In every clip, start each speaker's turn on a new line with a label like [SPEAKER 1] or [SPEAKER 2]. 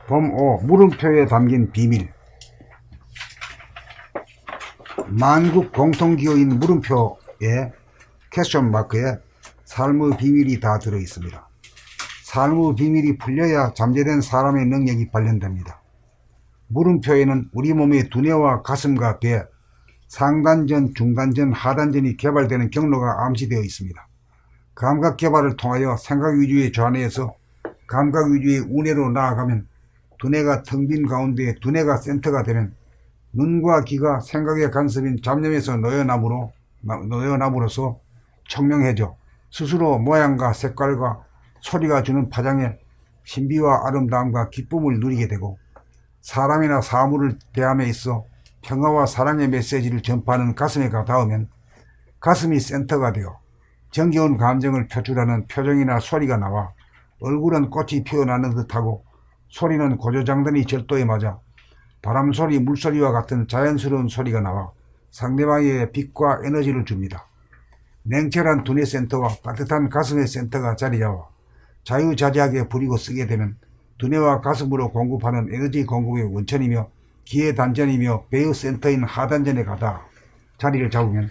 [SPEAKER 1] 봄 5. 물음표에 담긴 비밀. 만국 공통기호인 물음표에 퀘스천 마크에 삶의 비밀이 다 들어있습니다. 삶의 비밀이 풀려야 잠재된 사람의 능력이 발현됩니다. 물음표에는 우리 몸의 두뇌와 가슴과 배, 상단전, 중단전, 하단전이 개발되는 경로가 암시되어 있습니다. 감각 개발을 통하여 생각 위주의 좌뇌에서 감각 위주의 우뇌로 나아가면 두뇌가 텅 빈 가운데 두뇌가 센터가 되면 눈과 귀가 생각의 간섭인 잡념에서 놓여남으로써 청명해져 스스로 모양과 색깔과 소리가 주는 파장에 신비와 아름다움과 기쁨을 누리게 되고 사람이나 사물을 대함에 있어 평화와 사랑의 메시지를 전파하는 가슴에 닿으면 가슴이 센터가 되어 정겨운 감정을 표출하는 표정이나 소리가 나와 얼굴은 꽃이 피어나는 듯하고 소리는 고조장단이 절도에 맞아 바람소리, 물소리와 같은 자연스러운 소리가 나와 상대방에게 빛과 에너지를 줍니다. 냉철한 두뇌 센터와 따뜻한 가슴의 센터가 자리잡아 자유자재하게 부리고 쓰게 되면 두뇌와 가슴으로 공급하는 에너지 공급의 원천이며 기의 단전이며 배의 센터인 하단전에 가다 자리를 잡으면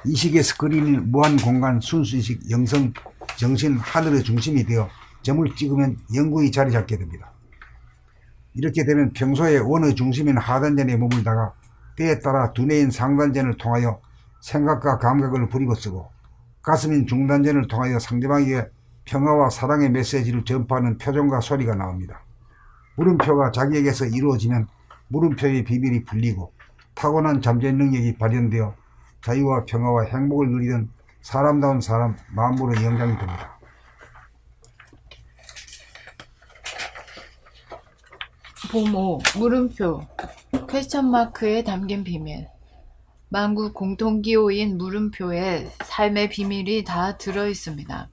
[SPEAKER 1] 이식의 스크린인 무한공간 순수이식 영성 정신 하늘의 중심이 되어 점을 찍으면 영구히 자리 잡게 됩니다. 이렇게 되면 평소에 원의 중심인 하단전에 머물다가 때에 따라 두뇌인 상단전을 통하여 생각과 감각을 부리고 쓰고 가슴인 중단전을 통하여 상대방에게 평화와 사랑의 메시지를 전파하는 표정과 소리가 나옵니다. 물음표가 자기에게서 이루어지면 물음표의 비밀이 풀리고 타고난 잠재 능력이 발현되어 자유와 평화와 행복을 누리던 사람다운 사람 마음으로 영장이 됩니다.
[SPEAKER 2] 봄 5. 물음표 퀘스천 마크에 담긴 비밀. 만국 공통기호인 물음표에 삶의 비밀이 다 들어있습니다.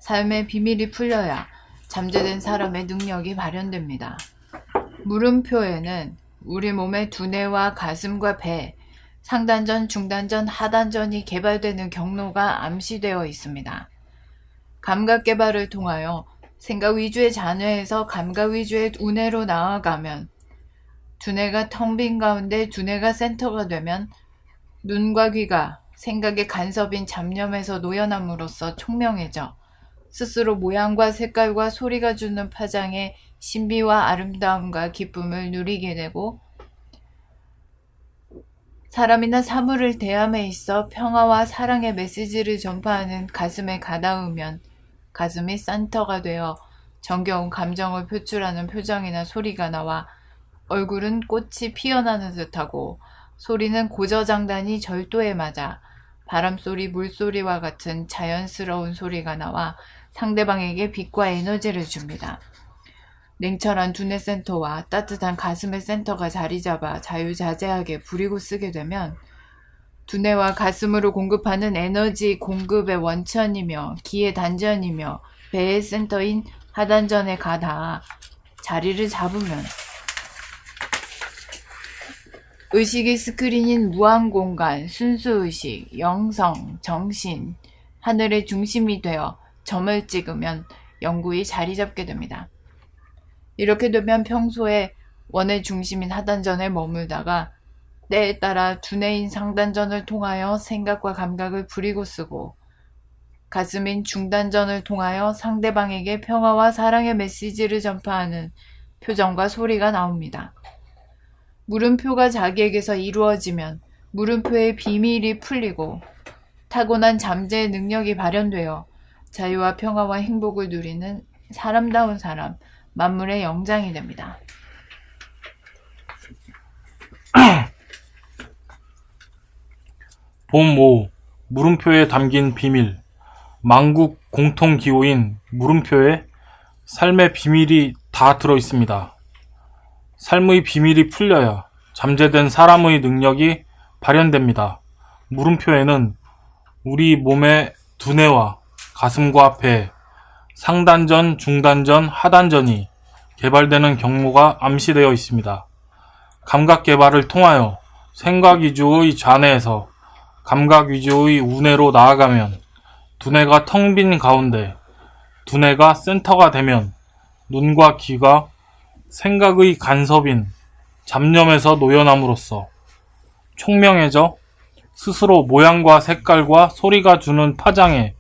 [SPEAKER 2] 삶의 비밀이 풀려야 잠재된 사람의 능력이 발현됩니다. 물음표에는 우리 몸의 두뇌와 가슴과 배, 상단전, 중단전, 하단전이 개발되는 경로가 암시되어 있습니다. 감각 개발을 통하여 생각 위주의 좌뇌에서 감각 위주의 우뇌로 나아가면 두뇌가 텅 빈 가운데 두뇌가 센터가 되면 눈과 귀가 생각의 간섭인 잡념에서 놓여남으로써 총명해져 스스로 모양과 색깔과 소리가 주는 파장에 신비와 아름다움과 기쁨을 누리게 되고 사람이나 사물을 대함에 있어 평화와 사랑의 메시지를 전파하는 가슴에 가닿으면 가슴이 센터가 되어 정겨운 감정을 표출하는 표정이나 소리가 나와 얼굴은 꽃이 피어나는 듯하고 소리는 고저장단이 절도에 맞아 바람소리, 물소리와 같은 자연스러운 소리가 나와 상대방에게 빛과 에너지를 줍니다. 냉철한 두뇌 센터와 따뜻한 가슴의 센터가 자리잡아 자유자재하게 부리고 쓰게 되면 두뇌와 가슴으로 공급하는 에너지 공급의 원천이며 기의 단전이며 배의 센터인 하단전에 가다 자리를 잡으면 의식의 스크린인 무한공간, 순수의식, 영성, 정신, 하늘의 중심이 되어 점을 찍으면 영구히 자리 잡게 됩니다. 이렇게 되면 평소에 원의 중심인 하단전에 머물다가 때에 따라 두뇌인 상단전을 통하여 생각과 감각을 부리고 쓰고 가슴인 중단전을 통하여 상대방에게 평화와 사랑의 메시지를 전파하는 표정과 소리가 나옵니다. 물음표가 자기에게서 이루어지면 물음표의 비밀이 풀리고 타고난 잠재의 능력이 발현되어 자유와 평화와 행복을 누리는 사람다운 사람, 만물의 영장이 됩니다.
[SPEAKER 3] 봄 5. 물음표에 담긴 비밀. 만국 공통기호인 물음표에 삶의 비밀이 다 들어있습니다. 삶의 비밀이 풀려야 잠재된 사람의 능력이 발현됩니다. 물음표에는 우리 몸의 두뇌와 가슴과 배, 상단전, 중단전, 하단전이 개발되는 경로가 암시되어 있습니다. 감각 개발을 통하여 생각 위주의 좌뇌에서 감각 위주의 우뇌로 나아가면 두뇌가 텅 빈 가운데 두뇌가 센터가 되면 눈과 귀가 생각의 간섭인 잡념에서 놓여남으로써 총명해져 스스로 모양과 색깔과 소리가 주는 파장의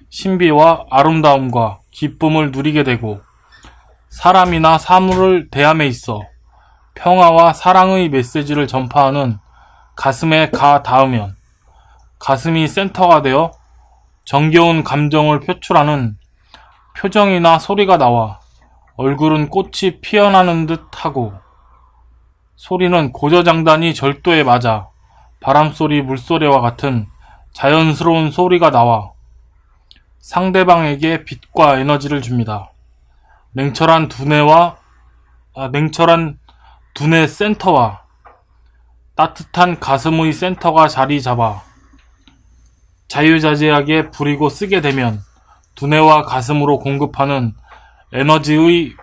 [SPEAKER 3] 신비와 아름다움과 기쁨을 누리게 되고 사람이나 사물을 대함에 있어 평화와 사랑의 메시지를 전파하는 가슴에 가 닿으면 가슴이 센터가 되어 정겨운 감정을 표출하는 표정이나 소리가 나와 얼굴은 꽃이 피어나는 듯 하고 소리는 고저장단이 절도에 맞아 바람소리, 물소리와 같은 자연스러운 소리가 나와 상대방에게 빛과 에너지를 줍니다. 냉철한 두뇌 센터와 따뜻한 가슴의 센터가 자리 잡아 자유자재하게 부리고 쓰게 되면 두뇌와 가슴으로 공급하는 에너지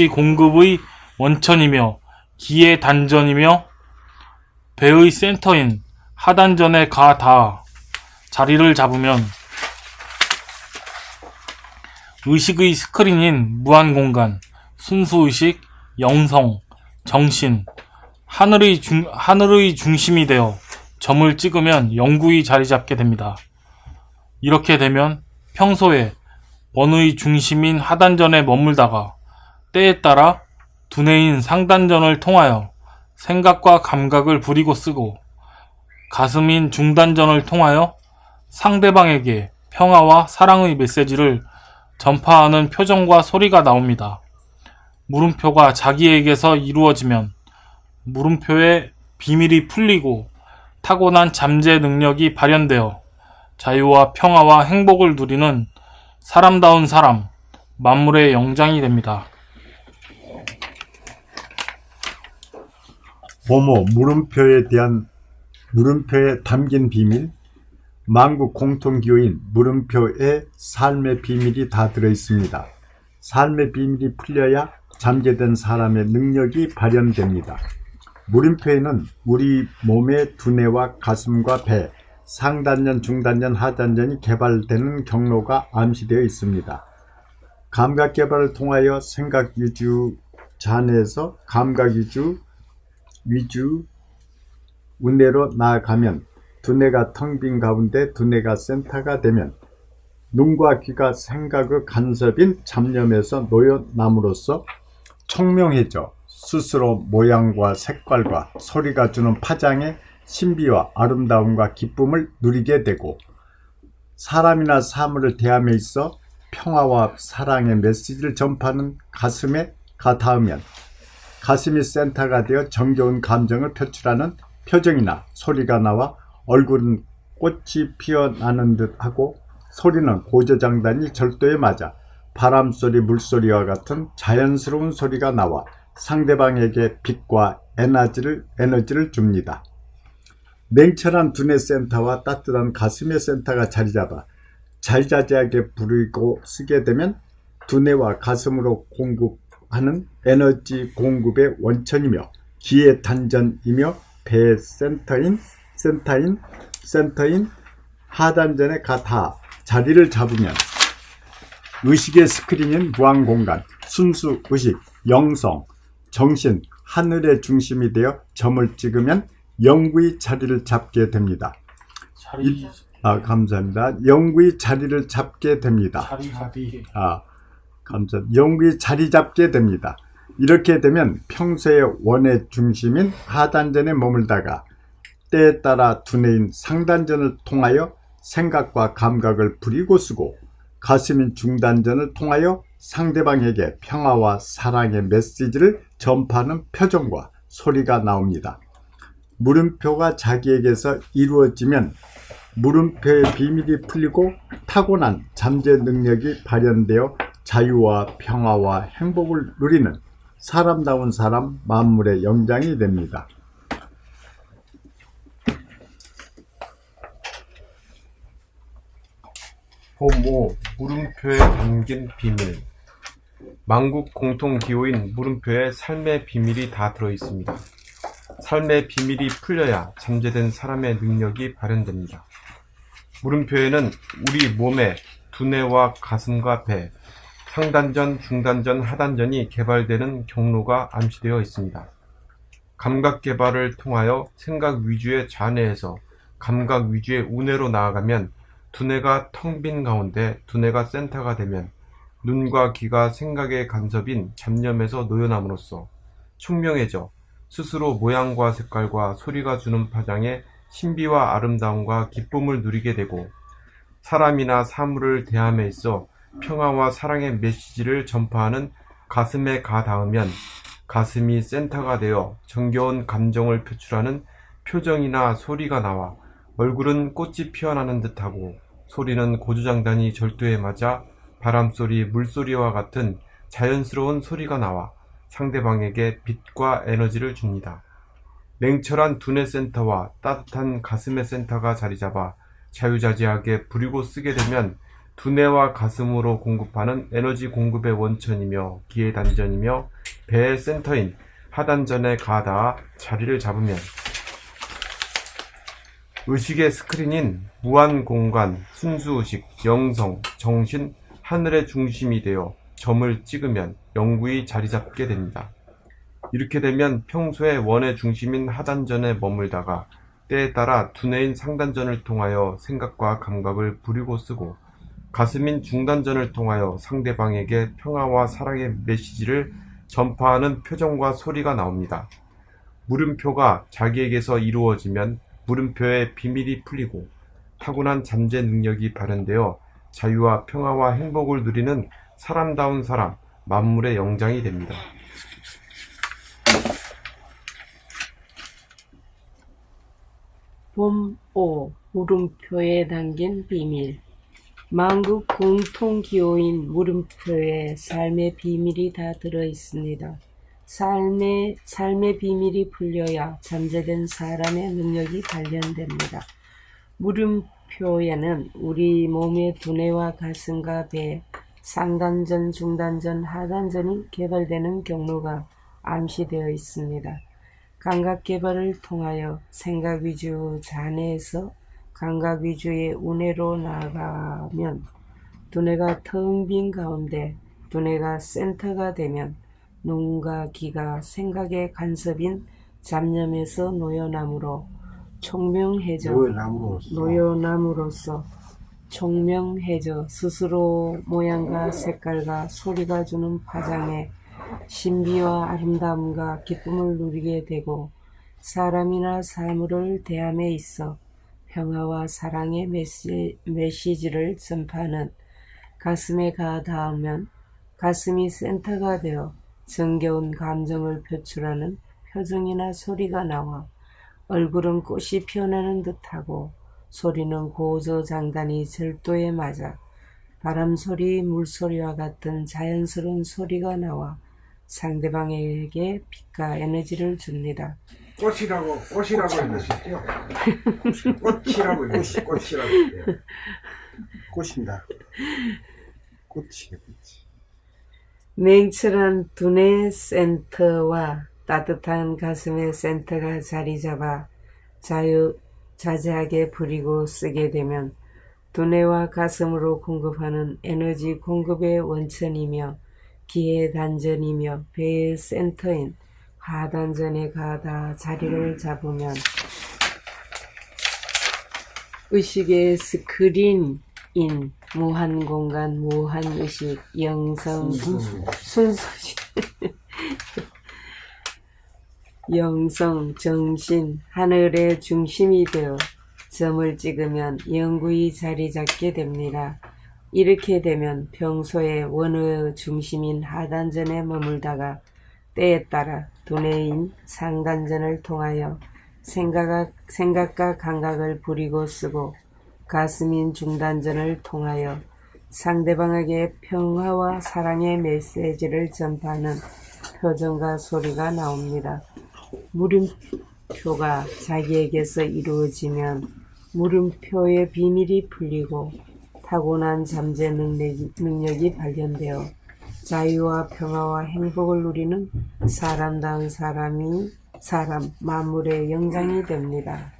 [SPEAKER 3] 공급의 원천이며 기의 단전이며 배의 센터인 하단전에 가 닿아 자리를 잡으면 의식의 스크린인 무한공간, 순수의식, 영성, 정신, 하늘의 중심이 되어 점을 찍으면 영구히 자리 잡게 됩니다. 이렇게 되면 평소에 원의 중심인 하단전에 머물다가 때에 따라 두뇌인 상단전을 통하여 생각과 감각을 부리고 쓰고 가슴인 중단전을 통하여 상대방에게 평화와 사랑의 메시지를 전파하는 표정과 소리가 나옵니다. 물음표가 자기에게서 이루어지면 물음표의 비밀이 풀리고 타고난 잠재 능력이 발현되어 자유와 평화와 행복을 누리는 사람다운 사람, 만물의 영장이 됩니다.
[SPEAKER 4] 모모 물음표에 담긴 비밀, 만국 공통기호인 물음표에 삶의 비밀이 다 들어있습니다. 삶의 비밀이 풀려야 잠재된 사람의 능력이 발현됩니다. 물음표에는 우리 몸의 두뇌와 가슴과 배, 상단전, 중단전, 하단전이 개발되는 경로가 암시되어 있습니다. 감각 개발을 통하여 생각 위주 잔해에서 감각 위주 운내로 나아가면 두뇌가 텅 빈 가운데 두뇌가 센터가 되면 눈과 귀가 생각의 간섭인 잡념에서 놓여남으로써 총명해져 스스로 모양과 색깔과 소리가 주는 파장의 신비와 아름다움과 기쁨을 누리게 되고 사람이나 사물을 대함에 있어 평화와 사랑의 메시지를 전파하는 가슴에 가 닿으면 가슴이 센터가 되어 정겨운 감정을 표출하는 표정이나 소리가 나와 얼굴은 꽃이 피어나는 듯 하고 소리는 고저장단이 절도에 맞아 바람소리, 물소리와 같은 자연스러운 소리가 나와 상대방에게 빛과 에너지를 줍니다. 냉철한 두뇌 센터와 따뜻한 가슴의 센터가 자리 잡아 자유자재하게 부리고 쓰게 되면 두뇌와 가슴으로 공급하는 에너지 공급의 원천이며 기의 단전이며 배의 센터인 하단전에 가 자리를 잡으면 의식의 스크린인 무한공간, 순수의식, 영성, 정신, 하늘의 중심이 되어 점을 찍으면 영구히 자리를 잡게 됩니다. 감사합니다. 영구히 자리를 잡게 됩니다. 감사합니다. 영구히 자리 잡게 됩니다. 이렇게 되면 평소의 원의 중심인 하단전에 머물다가 때에 따라 두뇌인 상단전을 통하여 생각과 감각을 부리고 쓰고 가슴인 중단전을 통하여 상대방에게 평화와 사랑의 메시지를 전파하는 표정과 소리가 나옵니다. 물음표가 자기에게서 이루어지면 물음표의 비밀이 풀리고 타고난 잠재 능력이 발현되어 자유와 평화와 행복을 누리는 사람다운 사람, 만물의 영장이 됩니다.
[SPEAKER 5] 모모 물음표에 담긴 비밀, 만국 공통기호인 물음표에 삶의 비밀이 다 들어있습니다. 삶의 비밀이 풀려야 잠재된 사람의 능력이 발현됩니다. 물음표에는 우리 몸의 두뇌와 가슴과 배, 상단전, 중단전, 하단전이 개발되는 경로가 암시되어 있습니다. 감각 개발을 통하여 생각 위주의 좌뇌에서 감각 위주의 우뇌로 나아가면 두뇌가 텅 빈 가운데 두뇌가 센터가 되면 눈과 귀가 생각의 간섭인 잡념에서 놓여남으로써 총명해져 스스로 모양과 색깔과 소리가 주는 파장의 신비와 아름다움과 기쁨을 누리게 되고 사람이나 사물을 대함에 있어 평화와 사랑의 메시지를 전파하는 가슴에 가 닿으면 가슴이 센터가 되어 정겨운 감정을 표출하는 표정이나 소리가 나와 얼굴은 꽃이 피어나는 듯하고 소리는 고주장단이 절도에 맞아 바람소리, 물소리와 같은 자연스러운 소리가 나와 상대방에게 빛과 에너지를 줍니다. 냉철한 두뇌 센터와 따뜻한 가슴의 센터가 자리잡아 자유자재하게 부리고 쓰게 되면 두뇌와 가슴으로 공급하는 에너지 공급의 원천이며 기의 단전이며 배의 센터인 하단전에 가닿아 자리를 잡으면 의식의 스크린인 무한공간, 순수의식, 영성, 정신, 하늘의 중심이 되어 점을 찍으면 영구히 자리잡게 됩니다. 이렇게 되면 평소에 원의 중심인 하단전에 머물다가 때에 따라 두뇌인 상단전을 통하여 생각과 감각을 부리고 쓰고 가슴인 중단전을 통하여 상대방에게 평화와 사랑의 메시지를 전파하는 표정과 소리가 나옵니다. 물음표가 자기에게서 이루어지면 물음표의 비밀이 풀리고 타고난 잠재 능력이 발현되어 자유와 평화와 행복을 누리는 사람다운 사람, 만물의 영장이 됩니다.
[SPEAKER 6] 봄 5. 물음표에 담긴 비밀. 만국 공통기호인 물음표에 삶의 비밀이 다 들어있습니다. 삶의 비밀이 풀려야 잠재된 사람의 능력이 발현됩니다. 물음표에는 우리 몸의 두뇌와 가슴과 배, 상단전, 중단전, 하단전이 개발되는 경로가 암시되어 있습니다. 감각 개발을 통하여 생각 위주 좌뇌에서 감각 위주의 우뇌로 나아가면 두뇌가 텅 빈 가운데 두뇌가 센터가 되면 눈과 귀가 생각의 간섭인 잡념에서 놓여남으로 노여남으로써 총명해져 스스로 모양과 색깔과 소리가 주는 파장에 신비와 아름다움과 기쁨을 누리게 되고 사람이나 사물을 대함에 있어 평화와 사랑의 메시지를 전파하는 가슴에 가 닿으면 가슴이 센터가 되어 정겨운 감정을 표출하는 표정이나 소리가 나와 얼굴은 꽃이 피어나는 듯하고 소리는 고저장단이 절도에 맞아 바람소리, 물소리와 같은 자연스러운 소리가 나와 상대방에게 빛과 에너지를 줍니다.
[SPEAKER 1] 꽃이라고 읽으시죠? 꽃이라고 읽으시죠? 꽃이라고 해요.
[SPEAKER 7] 꽃입니다. 꽃이에요, 꽃이.
[SPEAKER 6] 냉철한 두뇌 센터와 따뜻한 가슴의 센터가 자리 잡아 자유자재하게 부리고 쓰게 되면 두뇌와 가슴으로 공급하는 에너지 공급의 원천이며 기의 단전이며 배의 센터인 하단전에 가다 자리를 잡으면 의식의 스크린인 무한공간, 무한의식, 영성, 순수식, 영성, 정신, 하늘의 중심이 되어 점을 찍으면 영구히 자리 잡게 됩니다. 이렇게 되면 평소에 원의 중심인 하단전에 머물다가 때에 따라 두뇌인 상단전을 통하여 생각과 감각을 부리고 쓰고 가슴인 중단전을 통하여 상대방에게 평화와 사랑의 메시지를 전파하는 표정과 소리가 나옵니다. 물음표가 자기에게서 이루어지면 물음표의 비밀이 풀리고 타고난 잠재 능력이 발현되어 자유와 평화와 행복을 누리는 사람다운 사람, 만물의 영장이 됩니다.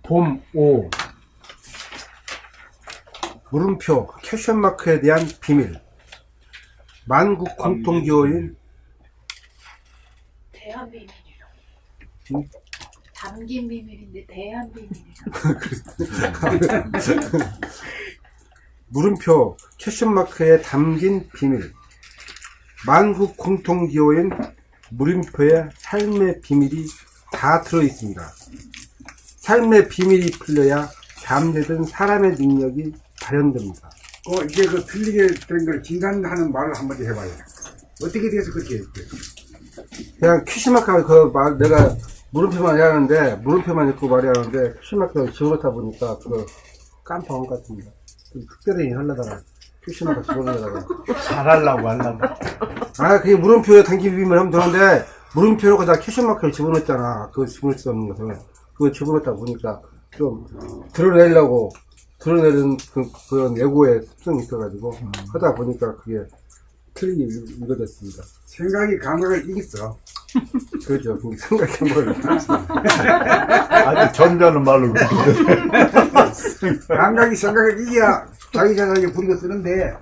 [SPEAKER 7] 봄 5. 물음표 퀘션 마크에 대한 비밀. 만국 공통기호인
[SPEAKER 2] 대한 비밀이라.
[SPEAKER 7] 응?
[SPEAKER 2] 담긴 비밀인데 대한 비밀이라.
[SPEAKER 7] 물음표 퀘션마크에 담긴 비밀. 만국 공통기호인 물음표에 삶의 비밀이 다 들어있습니다. 삶의 비밀이 풀려야 잠재된 사람의 능력이 발현됩니다.
[SPEAKER 1] 이제 그 틀리게 된 걸 진단하는 말을 한마디 해봐요. 어떻게 돼서 그렇게 했대요?
[SPEAKER 7] 그냥 퀴즈마크가 그 말 내가 물음표만 해야 하는데 물음표만 읽고 말해야 하는데 퀴즈마크를 집어넣다 보니까 그거 깜빡한 것 같습니다. 특별히 하려다가 퀴즈마크 집어넣으려다가
[SPEAKER 4] 잘하려고 하려고.
[SPEAKER 7] 그게 물음표에 담긴 비밀을 하면 되는데 물음표로 다 퀴즈마크를 집어넣었잖아. 그거 집어넣을 수 없는 것을 그거 집어넣다 보니까 좀 드러내는 그런 예고의 습성이 있어가지고 하다 보니까 그게 틀리게 읽어졌습니다.
[SPEAKER 1] 생각이 감각을 이겼어.
[SPEAKER 7] 그렇죠. 그게 생각한 걸.
[SPEAKER 4] 아주 점잖은 말로
[SPEAKER 1] 감각이 생각을 이겨야 자기 자신에게 부리고 쓰는데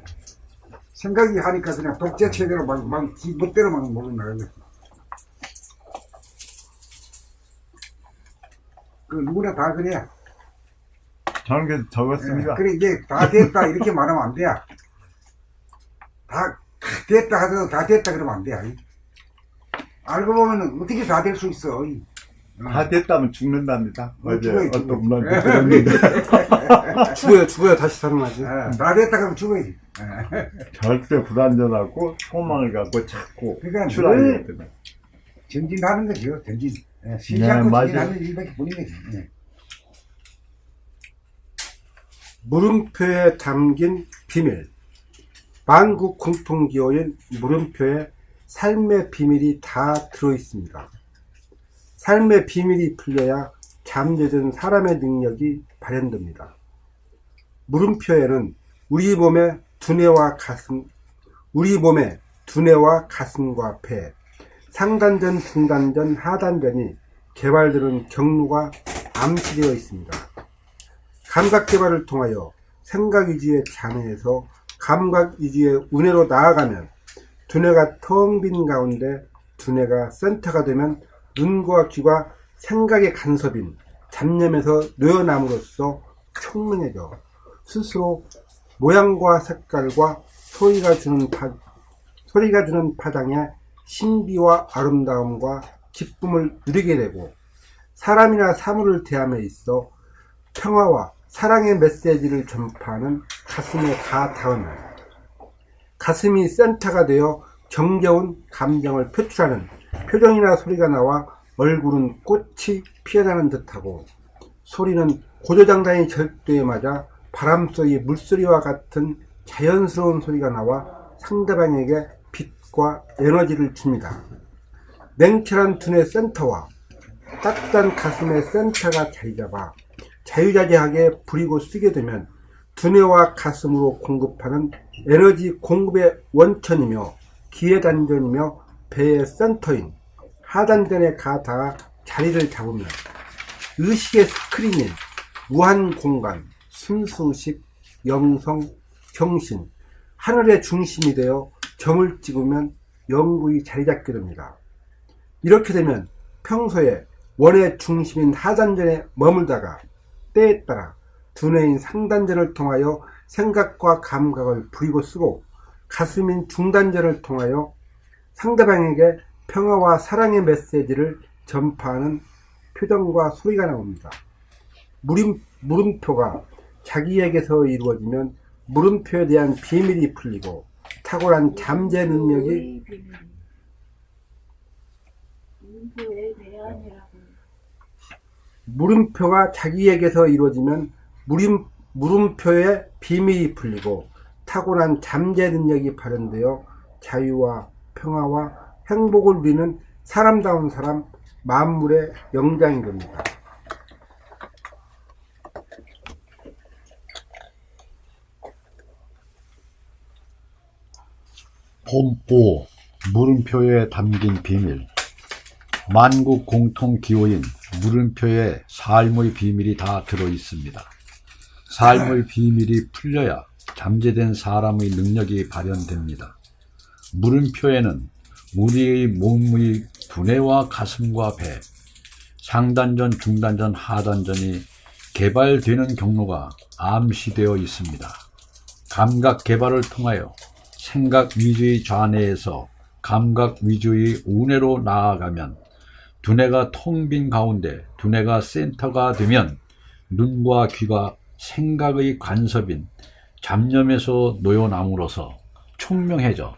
[SPEAKER 1] 생각이 하니까 그냥 독재체대로 막 지멋대로 막 먹는 거야. 그 누구나 다 그래.
[SPEAKER 4] 저는 그래서 적었습니다.
[SPEAKER 1] 그래 이제 다 됐다 이렇게 말하면 안 돼. 다 됐다 하더라도 다 됐다 그러면 안 돼. 알고 보면 어떻게 다 될 수 있어.
[SPEAKER 4] 다 됐다면 죽는답니다. 어제
[SPEAKER 1] 죽어야지.
[SPEAKER 4] 어떤 분한테 들었는데
[SPEAKER 7] 죽어야 다시 살아나지.
[SPEAKER 1] 다 됐다 그러면 죽어야지.
[SPEAKER 4] 절대 불안전하고 소망을 갖고 자꾸
[SPEAKER 1] 그러니까
[SPEAKER 4] 출하해야 됩니다.
[SPEAKER 1] 전진하는 거죠. 전진. 쉬지 않고
[SPEAKER 4] 맞아요.
[SPEAKER 1] 전진하는 일밖에 보는 거지.
[SPEAKER 7] 물음표에 담긴 비밀. 만국 공통기호인 물음표에 삶의 비밀이 다 들어있습니다. 삶의 비밀이 풀려야 잠재된 사람의 능력이 발현됩니다. 물음표에는 우리 몸의 두뇌와 가슴과 폐, 상단전, 중단전, 하단전이 개발되는 경로가 암시되어 있습니다. 감각 개발을 통하여 생각 위주의 장애에서 감각 위주의 운해로 나아가면 두뇌가 텅 빈 가운데 두뇌가 센터가 되면 눈과 귀가 생각의 간섭인 잡념에서 놓여남으로써 총명해져 스스로 모양과 색깔과 소리가 주는 파장의 신비와 아름다움과 기쁨을 누리게 되고 사람이나 사물을 대함에 있어 평화와 사랑의 메시지를 전파하는 가슴에 다 닿으면 가슴이 센터가 되어 정겨운 감정을 표출하는 표정이나 소리가 나와 얼굴은 꽃이 피어나는 듯하고 소리는 고조장단이 절도에 맞아 바람소리 물소리와 같은 자연스러운 소리가 나와 상대방에게 빛과 에너지를 줍니다. 냉철한 두뇌 센터와 따뜻한 가슴의 센터가 자리잡아 자유자재하게 부리고 쓰게 되면 두뇌와 가슴으로 공급하는 에너지 공급의 원천이며 기회단전이며 배의 센터인 하단전에 다 자리를 잡으면 의식의 스크린인 무한공간, 순수식, 영성, 정신, 하늘의 중심이 되어 점을 찍으면 영구히 자리잡게 됩니다. 이렇게 되면 평소에 원의 중심인 하단전에 머물다가 때에 따라 두뇌인 상단전을 통하여 생각과 감각을 부리고 쓰고 가슴인 중단전을 통하여 상대방에게 평화와 사랑의 메시지를 전파하는 표정과 소리가 나옵니다. 물음표가 자기에게서 이루어지면 물음표에 대한 비밀이 풀리고 탁월한 잠재 능력이
[SPEAKER 2] 물음표에 대한이라고.
[SPEAKER 7] 물음표가 자기에게서 이루어지면 물음표의 비밀이 풀리고 타고난 잠재 능력이 발현되어 자유와 평화와 행복을 누리는 사람다운 사람, 만물의 영장이 됩니다.
[SPEAKER 8] 봄5 물음표에 담긴 비밀. 만국 공통 기호인 물음표에 삶의 비밀이 다 들어있습니다. 삶의 비밀이 풀려야 잠재된 사람의 능력이 발현됩니다. 물음표에는 우리의 몸의 두뇌와 가슴과 배, 상단전, 중단전, 하단전이 개발되는 경로가 암시되어 있습니다. 감각 개발을 통하여 생각 위주의 좌뇌에서 감각 위주의 우뇌로 나아가면 두뇌가 텅 빈 가운데 두뇌가 센터가 되면 눈과 귀가 생각의 간섭인 잡념에서 놓여남으로써 총명해져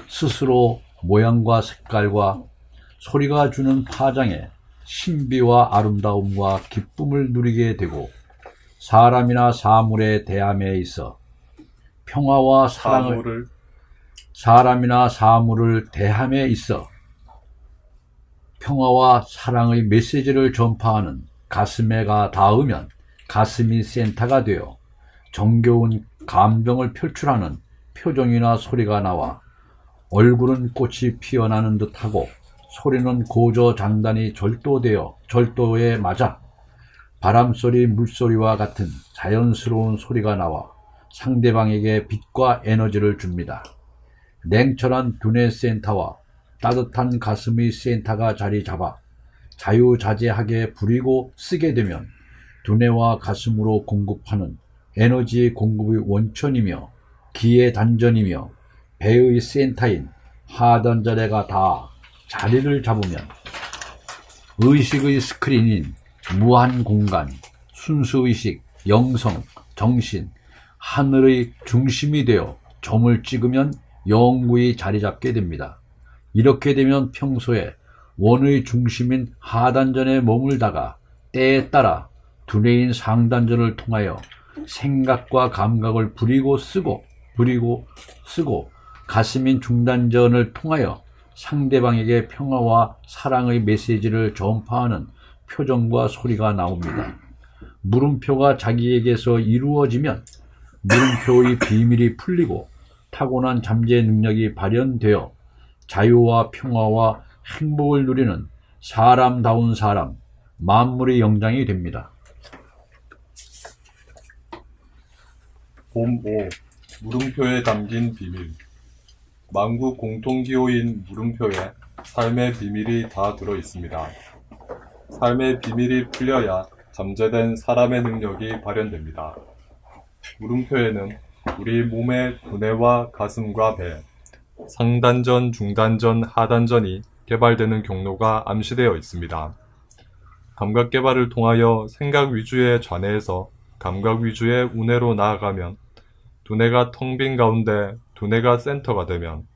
[SPEAKER 8] 스스로 모양과 색깔과 소리가 주는 파장에 신비와 아름다움과 기쁨을 누리게 되고 사람이나 사물의 대함에 있어 평화와 사랑을 사람이나 사물을 대함에 있어 평화와 사랑의 메시지를 전파하는 가슴에가 닿으면 가슴이 센터가 되어 정겨운 감정을 표출하는 표정이나 소리가 나와 얼굴은 꽃이 피어나는 듯하고 소리는 고저장단이 절도에 맞아 바람소리, 물소리와 같은 자연스러운 소리가 나와 상대방에게 빛과 에너지를 줍니다. 냉철한 두뇌 센터와 따뜻한 가슴의 센터가 자리 잡아 자유자재하게 부리고 쓰게 되면 두뇌와 가슴으로 공급하는 에너지 공급의 원천이며 기의 단전이며 배의 센터인 하단전에가 다 자리를 잡으면 의식의 스크린인 무한 공간, 순수의식, 영성, 정신, 하늘의 중심이 되어 점을 찍으면 영구히 자리 잡게 됩니다. 이렇게 되면 평소에 원의 중심인 하단전에 머물다가 때에 따라 두뇌인 상단전을 통하여 생각과 감각을 부리고 쓰고 가슴인 중단전을 통하여 상대방에게 평화와 사랑의 메시지를 전파하는 표정과 소리가 나옵니다. 물음표가 자기에게서 이루어지면 물음표의 비밀이 풀리고 타고난 잠재 능력이 발현되어 자유와 평화와 행복을 누리는 사람다운 사람, 만물의 영장이 됩니다.
[SPEAKER 9] 봄 5. 물음표에 담긴 비밀. 만국 공통기호인 물음표에 삶의 비밀이 다 들어 있습니다. 삶의 비밀이 풀려야 잠재된 사람의 능력이 발현됩니다. 물음표에는 우리 몸의 두뇌와 가슴과 배, 상단전, 중단전, 하단전이 개발되는 경로가 암시되어 있습니다. 감각 개발을 통하여 생각 위주의 좌뇌에서 감각 위주의 우뇌로 나아가면 두뇌가 텅 빈 가운데 두뇌가 센터가 되면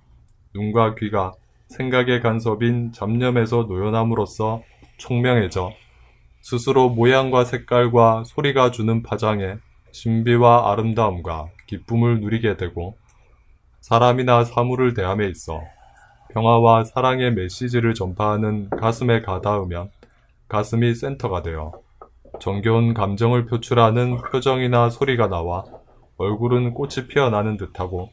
[SPEAKER 9] 눈과 귀가 생각의 간섭인 잡념에서 놓여남으로써 총명해져 스스로 모양과 색깔과 소리가 주는 파장에 신비와 아름다움과 기쁨을 누리게 되고 사람이나 사물을 대함에 있어 평화와 사랑의 메시지를 전파하는 가슴에 가닿으면 가슴이 센터가 되어 정겨운 감정을 표출하는 표정이나 소리가 나와 얼굴은 꽃이 피어나는 듯하고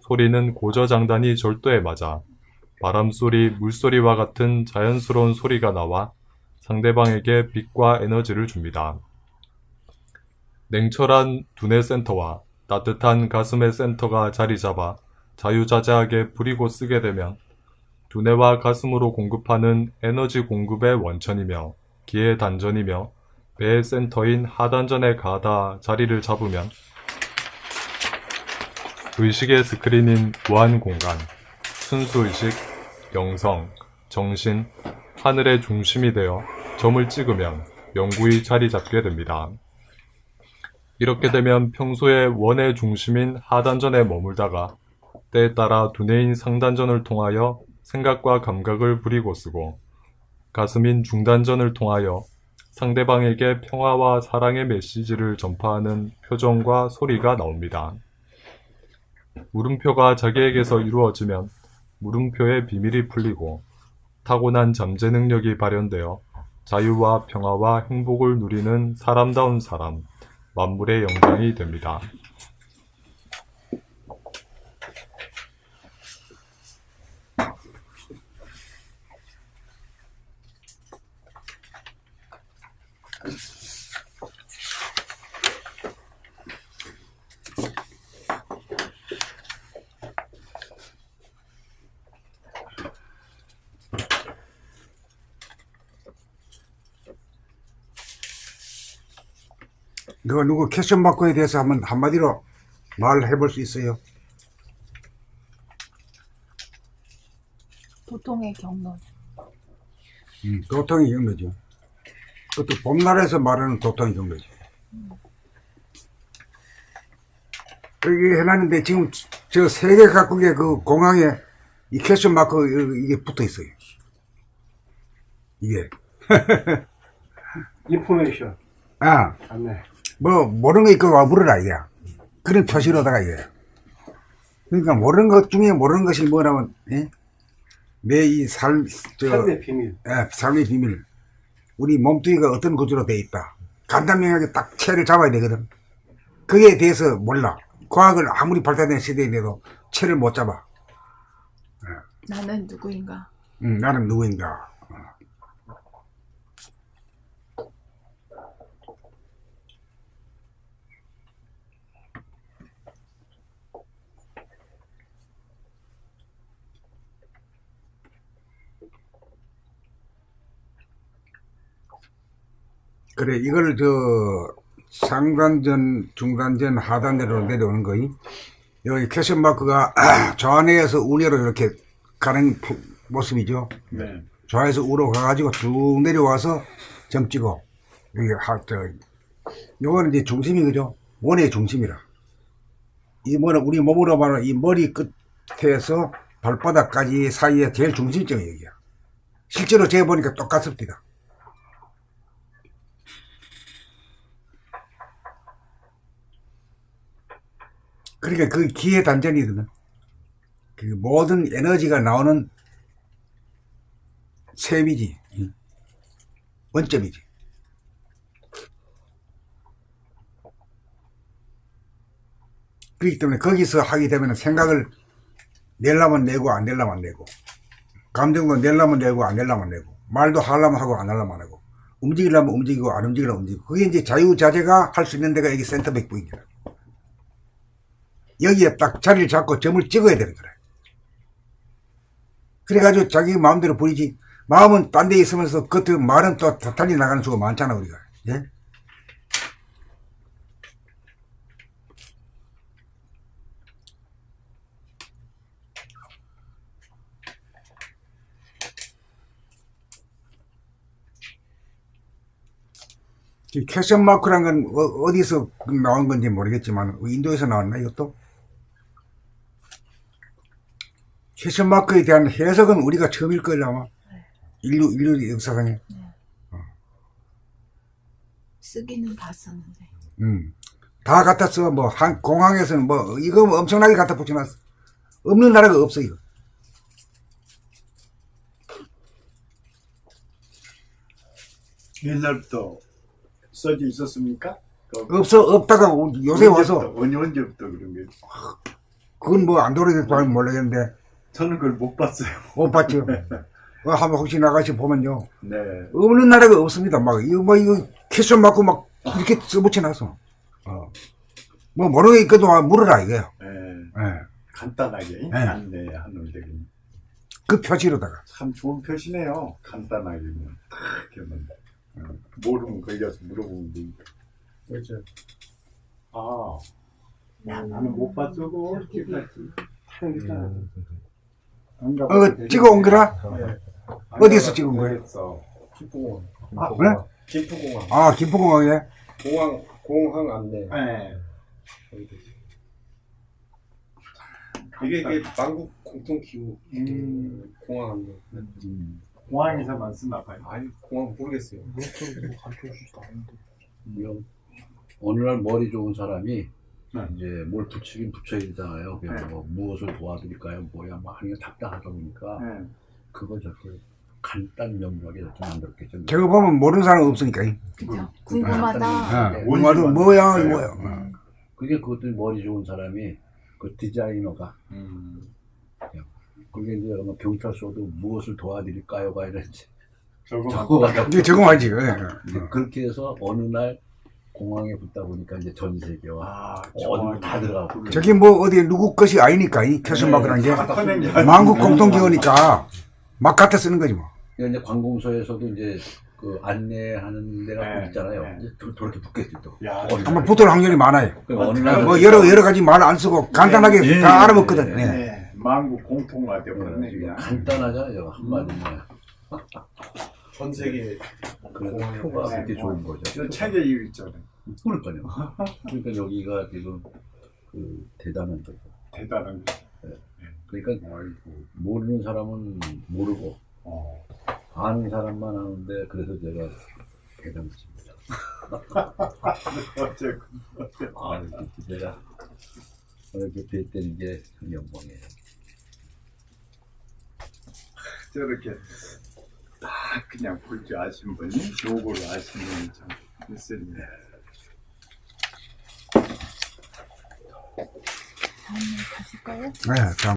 [SPEAKER 9] 소리는 고저장단이 절도에 맞아 바람소리, 물소리와 같은 자연스러운 소리가 나와 상대방에게 빛과 에너지를 줍니다. 냉철한 두뇌 센터와 따뜻한 가슴의 센터가 자리 잡아 자유자재하게 부리고 쓰게 되면 두뇌와 가슴으로 공급하는 에너지 공급의 원천이며 기의 단전이며 배의 센터인 하단전에 가다 자리를 잡으면 의식의 스크린인 무한 공간, 순수의식, 영성, 정신, 하늘의 중심이 되어 점을 찍으면 영구히 자리 잡게 됩니다. 이렇게 되면 평소에 원의 중심인 하단전에 머물다가 때에 따라 두뇌인 상단전을 통하여 생각과 감각을 부리고 쓰고 가슴인 중단전을 통하여 상대방에게 평화와 사랑의 메시지를 전파하는 표정과 소리가 나옵니다. 물음표가 자기에게서 이루어지면 물음표의 비밀이 풀리고 타고난 잠재 능력이 발현되어 자유와 평화와 행복을 누리는 사람다운 사람, 만물의 영장이 됩니다.
[SPEAKER 1] 너 누구 캐션 마크에 대해서 한번 한마디로 말해볼 수 있어요?
[SPEAKER 2] 도통의 경로.
[SPEAKER 1] 도통의 경로죠. 그것도 봄날에서 말하는 도통의 경로죠. 여기 해놨는데 지금 저 세계 각국의 그 공항에 이 캐션 마크 이게 붙어 있어요. 이게.
[SPEAKER 7] 인포메이션.
[SPEAKER 1] 아,
[SPEAKER 7] 안내.
[SPEAKER 1] 뭐, 모르는 거 있고 와 물어라, 이게. 그런 표시로다가 이게. 그러니까 모르는 것 중에 모르는 것이 뭐냐면, 예? 내 이
[SPEAKER 7] 삶의 비밀.
[SPEAKER 1] 예, 삶의 비밀. 우리 몸뚱이가 어떤 구조로 되어 있다. 간단명하게 딱 체를 잡아야 되거든. 그에 대해서 몰라. 과학을 아무리 발달된 시대인데도 체를 못 잡아.
[SPEAKER 2] 나는 누구인가?
[SPEAKER 1] 나는 누구인가. 그래, 이걸 상단전, 중단전, 하단전으로 내려오는 거이. 여기 캐션 마크가 좌뇌에서 우뇌로 이렇게 가는 모습이죠.
[SPEAKER 4] 네.
[SPEAKER 1] 좌에서 우로 가가지고 쭉 내려와서 점 찍어. 여기 요거는 이제 중심이 그죠? 원의 중심이라. 이 뭐는 우리 몸으로 말하는 이 머리 끝에서 발바닥까지 사이에 제일 중심점이 여기야. 실제로 재보니까 똑같습니다. 그러니까 그 기의 단전이거든. 그 모든 에너지가 나오는 셈이지. 원점이지. 그렇기 때문에 거기서 하게 되면 생각을 내려면 내고 안 내려면 안 내고, 감정도 내려면 내고 안 내려면 내고, 말도 하려면 하고 안 하려면 안 하고, 움직이려면 움직이고 안 움직이려면 움직이고. 그게 이제 자유자재가 할 수 있는 데가 여기 센터백 부위입니다. 여기에 딱 자리를 잡고 점을 찍어야 되는 거래. 그래가지고 자기 마음대로 부리지. 마음은 딴 데 있으면서 그 말은 또 달리 나가는 수가 많잖아, 우리가. 예? 이 캐션 마크란 건 어디서 나온 건지 모르겠지만 인도에서 나왔나 이것도? 캐션 마크에 대한 해석은 우리가 처음일 거예요 아마. 인류 역사상에.
[SPEAKER 2] 쓰기는 봤었는데.
[SPEAKER 1] 다 갖다 써. 뭐 공항에서는 뭐 이거 엄청나게 갖다 붙여놨어. 없는 나라가 없어 이거.
[SPEAKER 4] 옛날부터 써져 있었습니까?
[SPEAKER 1] 없다가 요새 와서.
[SPEAKER 4] 언제부터 그런 게?
[SPEAKER 1] 그건 뭐 안 돌아다녀서 모르겠는데.
[SPEAKER 4] 저는 그걸 못 봤어요.
[SPEAKER 1] 못 봤죠. 한번 혹시 나가시 보면요.
[SPEAKER 4] 네.
[SPEAKER 1] 없는 나라가 없습니다. 막 이거 캐션 맞고 막 이렇게 써붙여놨어. 뭐 모르는 게 있거든. 물어라 이거요.
[SPEAKER 4] 네.
[SPEAKER 1] 예.
[SPEAKER 4] 간단하게
[SPEAKER 1] 네.
[SPEAKER 4] 안내하는 데그
[SPEAKER 1] 표시로다가.
[SPEAKER 4] 참 좋은 표시네요. 간단하게 그냥 모르면 거기 가서 물어보면 되니까.
[SPEAKER 7] 그렇죠.
[SPEAKER 4] 나는 못 봤어.
[SPEAKER 1] 찍어온 거라? 어디에서 찍은 거예요?
[SPEAKER 7] 김포공항.
[SPEAKER 1] 네?
[SPEAKER 7] 김포공항.
[SPEAKER 1] 아, 김포공항에?
[SPEAKER 7] 공항 안내.
[SPEAKER 4] 네.
[SPEAKER 7] 이게 만국 공통 기후 공항 안내.
[SPEAKER 4] 공항에서만 쓰나 봐요.
[SPEAKER 7] 아니 공항 모르겠어요.
[SPEAKER 8] 어느 날 머리 좋은 사람이
[SPEAKER 4] 네.
[SPEAKER 8] 이제 뭘 붙이긴 붙여야 되잖아요. 그냥 뭐 무엇을 도와드릴까요? 뭐야, 뭐 하는 게 답답하다 보니까
[SPEAKER 4] 네.
[SPEAKER 8] 그걸 저렇게 간단 명료하게 이렇게 만들었겠죠.
[SPEAKER 1] 저거 보면 모르는 사람 없으니까.
[SPEAKER 2] 그죠? 궁금하다.
[SPEAKER 8] 네.
[SPEAKER 1] 뭐야, 뭐야, 뭐야.
[SPEAKER 8] 그게 그것도 머리 좋은 사람이 그 디자이너가 그게 이제 아마 경찰서도 무엇을 도와드릴까요가 이랬지.
[SPEAKER 1] 이제 적응하지.
[SPEAKER 8] 그렇게 해서 어느 날 공항에 붙다 보니까 이제 전 세계와 어디 다 들어가고.
[SPEAKER 1] 저기 뭐 어디 누구 것이 아니니까 이 캐션 마크라는 게 만국 공통기호니까 막 갖다 쓰는 거지 뭐.
[SPEAKER 8] 이제 관공서에서도 이제 그 안내하는 데가
[SPEAKER 4] 네,
[SPEAKER 8] 있잖아요.
[SPEAKER 4] 네.
[SPEAKER 8] 이제 저렇게 붙겠지 또.
[SPEAKER 4] 야,
[SPEAKER 1] 아마 붙을 확률이 많아요.
[SPEAKER 8] 어느 날
[SPEAKER 1] 뭐 여러 가지 말 안 쓰고 간단하게
[SPEAKER 8] 네,
[SPEAKER 1] 다
[SPEAKER 8] 네,
[SPEAKER 1] 알아먹거든.
[SPEAKER 8] 네,
[SPEAKER 1] 예.
[SPEAKER 4] 네, 만국 공통화 되버렸네 그냥.
[SPEAKER 8] 간단하잖아요. 한마디면.
[SPEAKER 5] 전 세계
[SPEAKER 8] 그 표가 그렇게 좋은 거죠.
[SPEAKER 4] 저 책에 이유 있잖아요.
[SPEAKER 8] 그러니까요. 그러니까 여기가 지금 그 대단한 거죠.
[SPEAKER 4] 대단한 거.
[SPEAKER 8] 그러니까
[SPEAKER 4] 아이고.
[SPEAKER 8] 모르는 사람은 모르고
[SPEAKER 4] 어.
[SPEAKER 8] 아는 사람만 아는데 그래서 제가 대단했습니다.
[SPEAKER 4] 어쨌든.
[SPEAKER 8] 아, 제가 이렇게 뵀다는 게 참 영광이에요.
[SPEAKER 4] 저렇게 딱 그냥 볼 줄 아신 분이 요거를 아시는 분이 참 있습니다.
[SPEAKER 2] 다음으로 가실까요?
[SPEAKER 1] 네, 참.